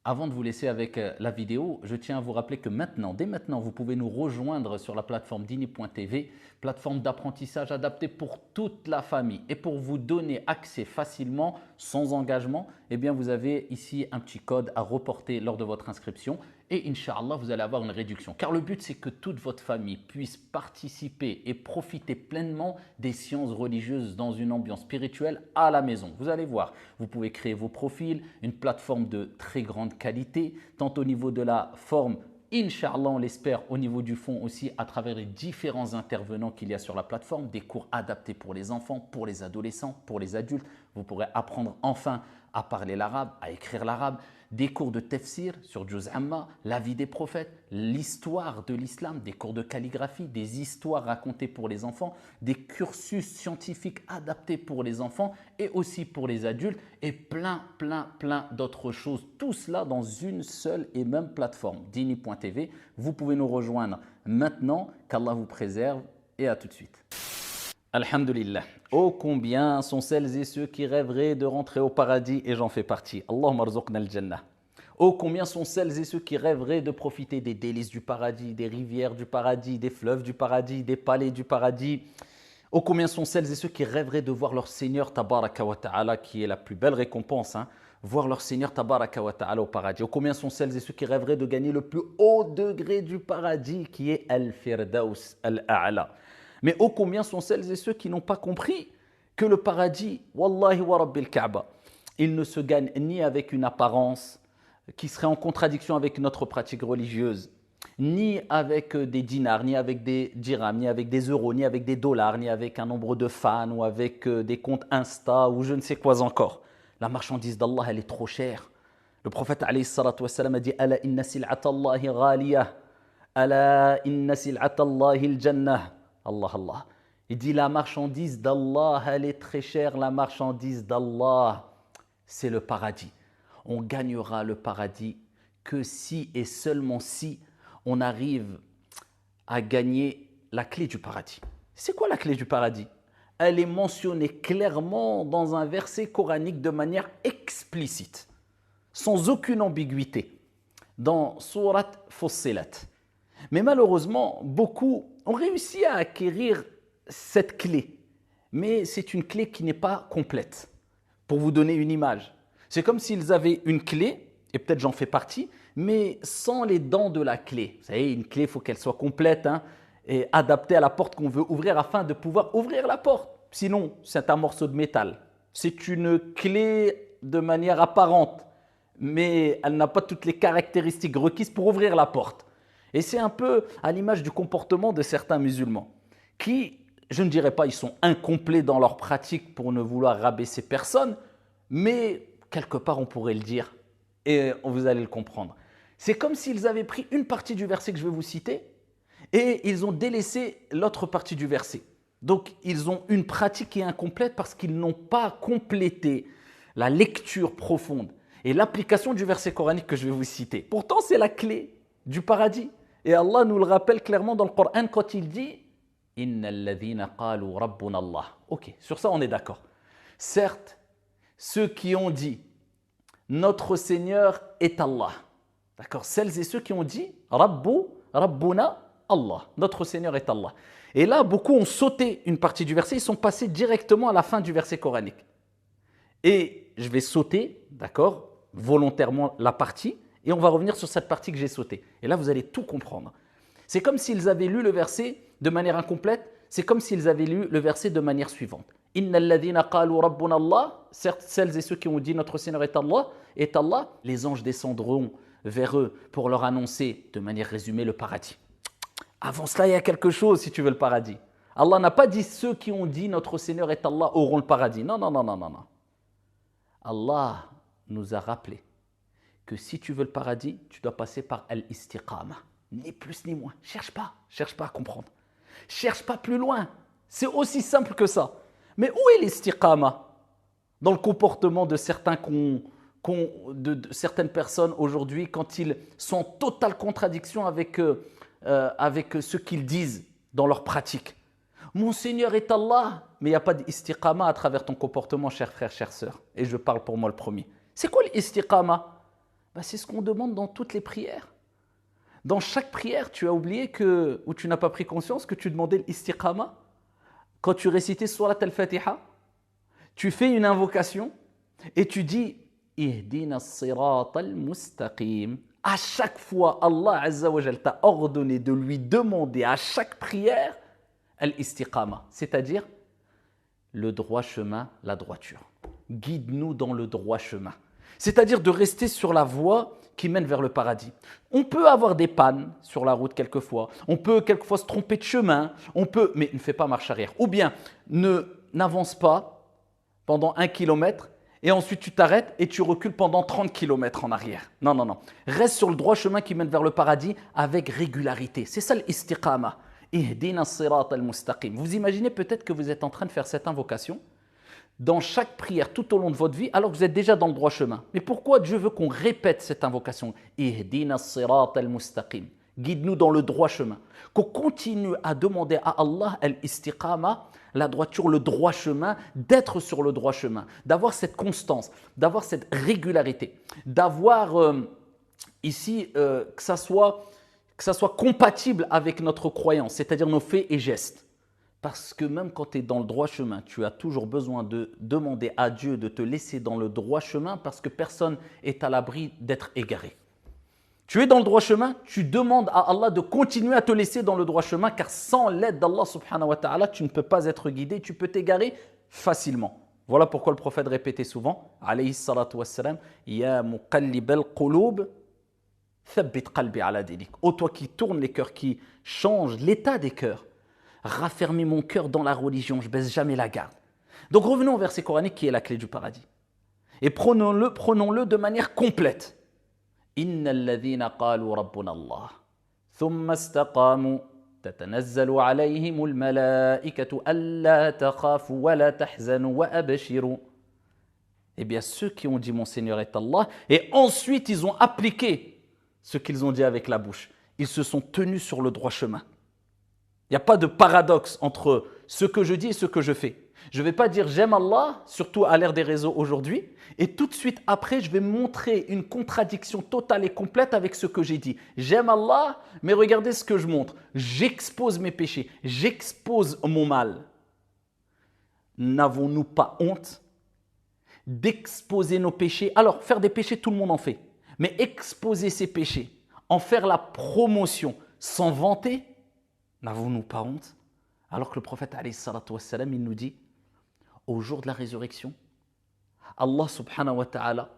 Avant de vous laisser avec la vidéo, je tiens à vous rappeler que maintenant, dès maintenant, vous pouvez nous rejoindre sur la plateforme Dini.tv, plateforme d'apprentissage adaptée pour toute la famille. Et pour vous donner accès facilement, sans engagement, eh bien vous avez ici un petit code à reporter lors de votre inscription. Et Inch'Allah, vous allez avoir une réduction. Car le but, c'est que toute votre famille puisse participer et profiter pleinement des sciences religieuses dans une ambiance spirituelle à la maison. Vous allez voir, vous pouvez créer vos profils, une plateforme de très grande qualité, tant au niveau de la forme, Inch'Allah, on l'espère, au niveau du fond aussi, à travers les différents intervenants qu'il y a sur la plateforme, des cours adaptés pour les enfants, pour les adolescents, pour les adultes. Vous pourrez apprendre enfin à parler l'arabe, à écrire l'arabe, des cours de tafsir sur Juz Amma, la vie des prophètes, l'histoire de l'islam, des cours de calligraphie, des histoires racontées pour les enfants, des cursus scientifiques adaptés pour les enfants et aussi pour les adultes et plein d'autres choses. Tout cela dans une seule et même plateforme, Dini.tv. Vous pouvez nous rejoindre maintenant, qu'Allah vous préserve et à tout de suite. Alhamdulillah. Oh combien sont celles et ceux qui rêveraient de rentrer au paradis et j'en fais partie. Allahumma rzuqna al-jannah. Oh combien sont celles et ceux qui rêveraient de profiter des délices du paradis, des rivières du paradis, des fleuves du paradis, des palais du paradis. Oh combien sont celles et ceux qui rêveraient de voir leur Seigneur Tabaraka wa Ta'ala, qui est la plus belle récompense, voir leur Seigneur Tabaraka wa Ta'ala au paradis. Oh combien sont celles et ceux qui rêveraient de gagner le plus haut degré du paradis, qui est Al-Firdaus Al-A'la. Mais ô combien sont celles et ceux qui n'ont pas compris que le paradis, Wallahi wa Rabbil Kaaba, il ne se gagne ni avec une apparence qui serait en contradiction avec notre pratique religieuse, ni avec des dinars, ni avec des dirhams, ni avec des euros, ni avec des dollars, ni avec un nombre de fans ou avec des comptes Insta ou je ne sais quoi encore. La marchandise d'Allah, elle est trop chère. Le prophète alayhi salatu wassalam a dit « Ala inna sil'ata Allahi ghaliyah, ala inna sil'ata Allahi al-jannah » Allah, Allah. Il dit la marchandise d'Allah, elle est très chère. La marchandise d'Allah, c'est le paradis. On gagnera le paradis que si et seulement si on arrive à gagner la clé du paradis. C'est quoi la clé du paradis? Elle est mentionnée clairement dans un verset coranique de manière explicite, sans aucune ambiguïté, dans Surat Fussilat. Mais malheureusement, beaucoup ont réussi à acquérir cette clé. Mais c'est une clé qui n'est pas complète. Pour vous donner une image, c'est comme s'ils avaient une clé, et peut-être j'en fais partie, mais sans les dents de la clé. Vous savez, une clé, il faut qu'elle soit complète et adaptée à la porte qu'on veut ouvrir afin de pouvoir ouvrir la porte. Sinon, c'est un morceau de métal. C'est une clé de manière apparente, mais elle n'a pas toutes les caractéristiques requises pour ouvrir la porte. Et c'est un peu à l'image du comportement de certains musulmans qui, je ne dirais pas, ils sont incomplets dans leur pratique pour ne vouloir rabaisser personne, mais quelque part on pourrait le dire et vous allez le comprendre. C'est comme s'ils avaient pris une partie du verset que je vais vous citer et ils ont délaissé l'autre partie du verset. Donc ils ont une pratique qui est incomplète parce qu'ils n'ont pas complété la lecture profonde et l'application du verset coranique que je vais vous citer. Pourtant c'est la clé du paradis. Et Allah nous le rappelle clairement dans le Coran quand il dit « Innal ladhina qalu rabbuna Allah ». Ok, sur ça on est d'accord. Certes, ceux qui ont dit « Notre Seigneur est Allah ». D'accord, celles et ceux qui ont dit « Rabbuna Allah ». Notre Seigneur est Allah. Et là, beaucoup ont sauté une partie du verset, ils sont passés directement à la fin du verset coranique. Et je vais sauter, d'accord, volontairement la partie, et on va revenir sur cette partie que j'ai sautée. Et là, vous allez tout comprendre. C'est comme s'ils avaient lu le verset de manière incomplète, c'est comme s'ils avaient lu le verset de manière suivante. « Innal ladhina qalu rabbuna Allah » Certes, celles et ceux qui ont dit « Notre Seigneur est Allah », les anges descendront vers eux pour leur annoncer, de manière résumée, le paradis. Avant cela, il y a quelque chose si tu veux le paradis. Allah n'a pas dit « Ceux qui ont dit « Notre Seigneur est Allah » auront le paradis. Non, non, non, non, non, non. Allah nous a rappelé que si tu veux le paradis, tu dois passer par al-istiqama. Ni plus ni moins. Cherche pas à comprendre. Cherche pas plus loin. C'est aussi simple que ça. Mais où est l'istiqama? Dans le comportement de certaines personnes aujourd'hui quand ils sont en totale contradiction avec ce qu'ils disent dans leur pratique. Mon Seigneur est Allah, mais il n'y a pas d'istiqama à travers ton comportement, cher frère, chère sœur. Et je parle pour moi le premier. C'est quoi l'istiqama? Ben, c'est ce qu'on demande dans toutes les prières. Dans chaque prière, tu as oublié ou tu n'as pas pris conscience que tu demandais l'istiqama. Quand tu récitais Surat al-Fatiha, tu fais une invocation et tu dis Ihdina as-sirat al-mustaqim. À chaque fois, Allah Azza wa Jal t'a ordonné de lui demander à chaque prière al-istiqama, c'est-à-dire le droit chemin, la droiture. Guide-nous dans le droit chemin. C'est-à-dire de rester sur la voie qui mène vers le paradis. On peut avoir des pannes sur la route quelquefois. On peut quelquefois se tromper de chemin. Mais ne fais pas marche arrière. Ou bien, n'avance pas pendant 1 kilomètre et ensuite tu t'arrêtes et tu recules pendant 30 kilomètres en arrière. Non, non, non. Reste sur le droit chemin qui mène vers le paradis avec régularité. C'est ça l'istiqama. Ihdina as-sirat al-mustaqim. Vous imaginez peut-être que vous êtes en train de faire cette invocation dans chaque prière tout au long de votre vie, alors que vous êtes déjà dans le droit chemin. Mais pourquoi Dieu veut qu'on répète cette invocation? Ihdina as-sirat al-mustaqim. Guide-nous dans le droit chemin. Qu'on continue à demander à Allah al-istiqama, la droiture, le droit chemin, d'être sur le droit chemin, d'avoir cette constance, d'avoir cette régularité, d'avoir ici que ça soit compatible avec notre croyance, c'est-à-dire nos faits et gestes. Parce que même quand tu es dans le droit chemin, tu as toujours besoin de demander à Dieu de te laisser dans le droit chemin parce que personne n'est à l'abri d'être égaré. Tu es dans le droit chemin, tu demandes à Allah de continuer à te laisser dans le droit chemin car sans l'aide d'Allah subhanahu wa ta'ala, tu ne peux pas être guidé, tu peux t'égarer facilement. Voilà pourquoi le prophète répétait souvent, alayhi salatu wassalam, Ya muqallib al-qulub, thabbit qalbi ala dinik. Ô toi qui tournes les cœurs, qui change l'état des cœurs, raffermis mon cœur dans la religion, je baisse jamais la garde. Donc revenons au verset coranique qui est la clé du paradis. Et prenons-le de manière complète. Inna alladhina qalu rabbuna Allah, thumma istaqamu, tatanazzalu alayhimul malaikatu alla takhafu wa la tahzanu wa abshiru. Eh bien ceux qui ont dit mon Seigneur est Allah, et ensuite ils ont appliqué ce qu'ils ont dit avec la bouche. Ils se sont tenus sur le droit chemin. Il n'y a pas de paradoxe entre ce que je dis et ce que je fais. Je ne vais pas dire j'aime Allah, surtout à l'ère des réseaux aujourd'hui, et tout de suite après, je vais montrer une contradiction totale et complète avec ce que j'ai dit. J'aime Allah, mais regardez ce que je montre. J'expose mes péchés, j'expose mon mal. N'avons-nous pas honte d'exposer nos péchés? Alors, faire des péchés, tout le monde en fait. Mais exposer ses péchés, en faire la promotion, s'en vanter, n'avons-nous pas honte? Alors que le prophète, alayhi salatu wassalam, il nous dit, au jour de la résurrection, Allah subhanahu wa ta'ala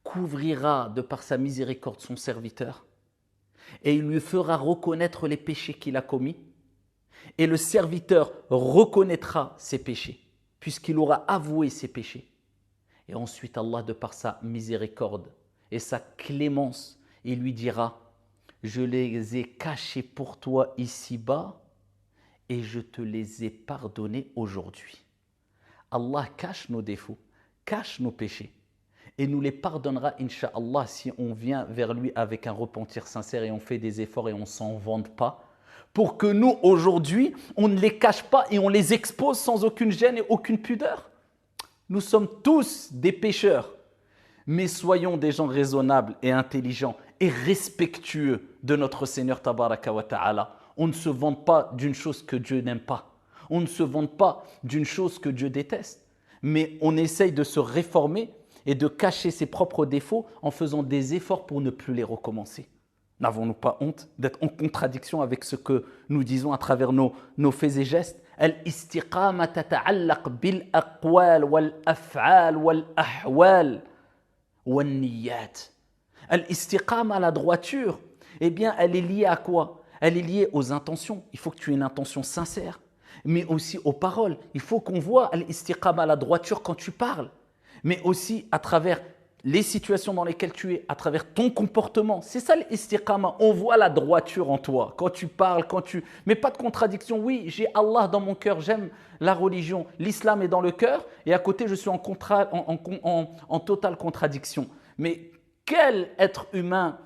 couvrira de par sa miséricorde son serviteur et il lui fera reconnaître les péchés qu'il a commis et le serviteur reconnaîtra ses péchés puisqu'il aura avoué ses péchés. Et ensuite Allah, de par sa miséricorde et sa clémence, il lui dira, je les ai cachés pour toi ici-bas et je te les ai pardonnés aujourd'hui. Allah cache nos défauts, cache nos péchés et nous les pardonnera, incha'Allah, si on vient vers lui avec un repentir sincère et on fait des efforts et on ne s'en vante pas, pour que nous, aujourd'hui, on ne les cache pas et on les expose sans aucune gêne et aucune pudeur. Nous sommes tous des pécheurs, mais soyons des gens raisonnables et intelligents et respectueux de notre Seigneur Tabaraka wa Ta'ala. On ne se vante pas d'une chose que Dieu n'aime pas. On ne se vante pas d'une chose que Dieu déteste. Mais on essaye de se réformer et de cacher ses propres défauts en faisant des efforts pour ne plus les recommencer. N'avons-nous pas honte d'être en contradiction avec ce que nous disons à travers nos faits et gestes? Al-istiqama tata'allaq bil aqwal wal af'al wal ahwal wal niyyat. Al-istiqama, la droiture, eh bien, elle est liée à quoi? Elle est liée aux intentions. Il faut que tu aies une intention sincère, mais aussi aux paroles. Il faut qu'on voit al-istiqama, la droiture, quand tu parles, mais aussi à travers les situations dans lesquelles tu es, à travers ton comportement. C'est ça l'istiqama. On voit la droiture en toi. Quand tu parles, mais pas de contradiction. Oui, j'ai Allah dans mon cœur, j'aime la religion, l'islam est dans le cœur, et à côté, je suis en totale contradiction. Mais quel être humain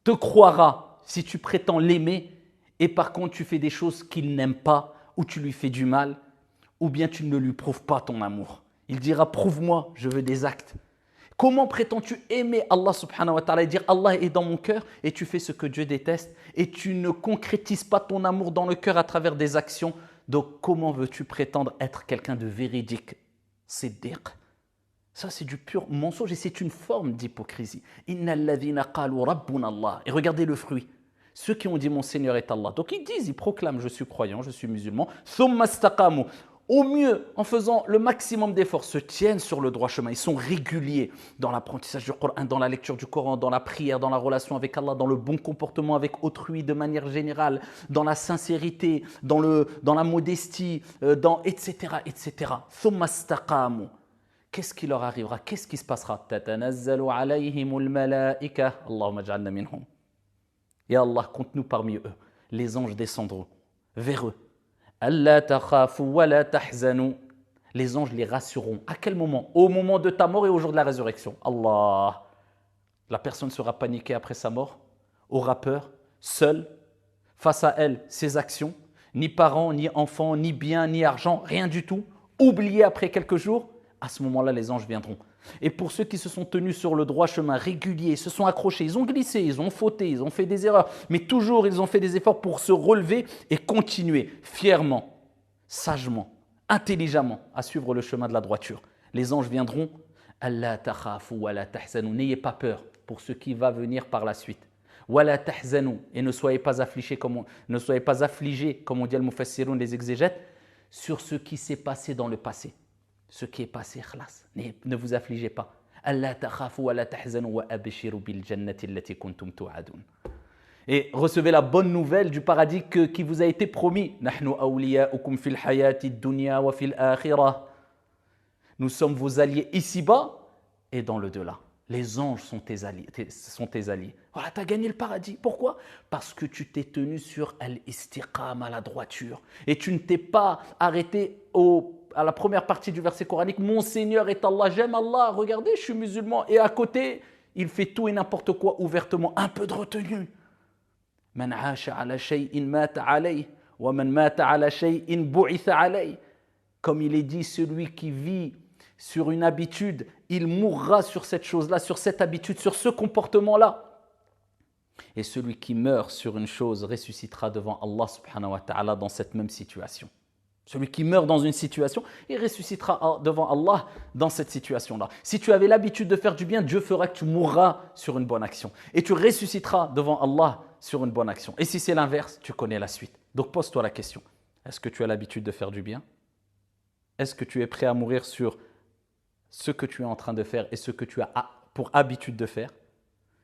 te croira si tu prétends l'aimer et par contre tu fais des choses qu'il n'aime pas, ou tu lui fais du mal, ou bien tu ne lui prouves pas ton amour? Il dira, prouve-moi, je veux des actes. Comment prétends-tu aimer Allah subhanahu wa ta'ala et dire Allah est dans mon cœur et tu fais ce que Dieu déteste et tu ne concrétises pas ton amour dans le cœur à travers des actions? Donc comment veux-tu prétendre être quelqu'un de véridique? Siddiq. Ça c'est du pur mensonge et c'est une forme d'hypocrisie. Innal ladhina qalu rabbuna Allah. Et regardez le fruit. Ceux qui ont dit mon Seigneur est Allah. Donc ils disent, ils proclament je suis croyant, je suis musulman. Thumma istaqamu. Au mieux, en faisant le maximum d'efforts, se tiennent sur le droit chemin. Ils sont réguliers dans l'apprentissage du Coran, dans la lecture du Coran, dans la prière, dans la relation avec Allah, dans le bon comportement avec autrui de manière générale, dans la sincérité, dans la modestie, etc., etc. Thumma istaqamu. Qu'est-ce qui leur arrivera? Qu'est-ce qui se passera? Tatanazzalu alayhimul malaika. Allahumma ja'alna minhum. Ya Allah, compte-nous parmi eux. Les anges descendront vers eux. Allah takhafu wa la tahzanu. Les anges les rassureront. À quel moment? Au moment de ta mort et au jour de la résurrection. Allah. La personne sera paniquée après sa mort, aura peur, seule, face à elle, ses actions, ni parents, ni enfants, ni biens, ni argent, rien du tout, oubliée après quelques jours. À ce moment-là, les anges viendront. Et pour ceux qui se sont tenus sur le droit chemin régulier, se sont accrochés, ils ont glissé, ils ont fauté, ils ont fait des erreurs, mais toujours ils ont fait des efforts pour se relever et continuer fièrement, sagement, intelligemment à suivre le chemin de la droiture. Les anges viendront. Allah takhafu wa la tahzanu. N'ayez pas peur pour ce qui va venir par la suite. Wa la tahzanu. Et ne soyez pas affligés comme on dit al-mufassirun, les exégètes, sur ce qui s'est passé dans le passé. Ce qui est passé, khlas. Ne vous affligez pas. Allah takhafu wa la tahzanu wa abshiru bil jannati allati kuntum tu'adun. Et recevez la bonne nouvelle du paradis qui vous a été promis. Nahnu awliya'ukum fil hayati dunya wa fil akhirah. Nous sommes vos alliés ici-bas et dans le delà. Les anges sont tes alliés. Voilà, tu as gagné le paradis. Pourquoi? Parce que tu t'es tenu sur al-istiqam, à la droiture. Et tu ne t'es pas arrêté à la première partie du verset coranique. Mon Seigneur est Allah, j'aime Allah, regardez, je suis musulman. Et à côté, il fait tout et n'importe quoi ouvertement. Un peu de retenue. Man aasha ala shay'in mata alayh, wa man mata ala shay'in bu'itha alayh. Comme il est dit, celui qui vit sur une habitude, il mourra sur cette chose-là, sur cette habitude, sur ce comportement-là. Et celui qui meurt sur une chose ressuscitera devant Allah subhanahu wa ta'ala dans cette même situation. Celui qui meurt dans une situation, il ressuscitera devant Allah dans cette situation-là. Si tu avais l'habitude de faire du bien, Dieu fera que tu mourras sur une bonne action. Et tu ressusciteras devant Allah sur une bonne action. Et si c'est l'inverse, tu connais la suite. Donc pose-toi la question. Est-ce que tu as l'habitude de faire du bien? Est-ce que tu es prêt à mourir sur ce que tu es en train de faire et ce que tu as pour habitude de faire?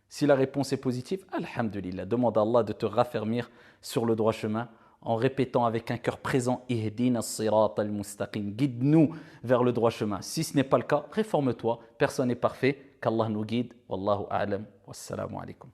Si la réponse est positive, alhamdulillah, demande à Allah de te raffermir sur le droit chemin en répétant avec un cœur présent, Ihdina as-sirat al-mustaqim, guide-nous vers le droit chemin. Si ce n'est pas le cas, réforme-toi, personne n'est parfait, qu'Allah nous guide. Wallahu a'lam, wassalamu alaikum.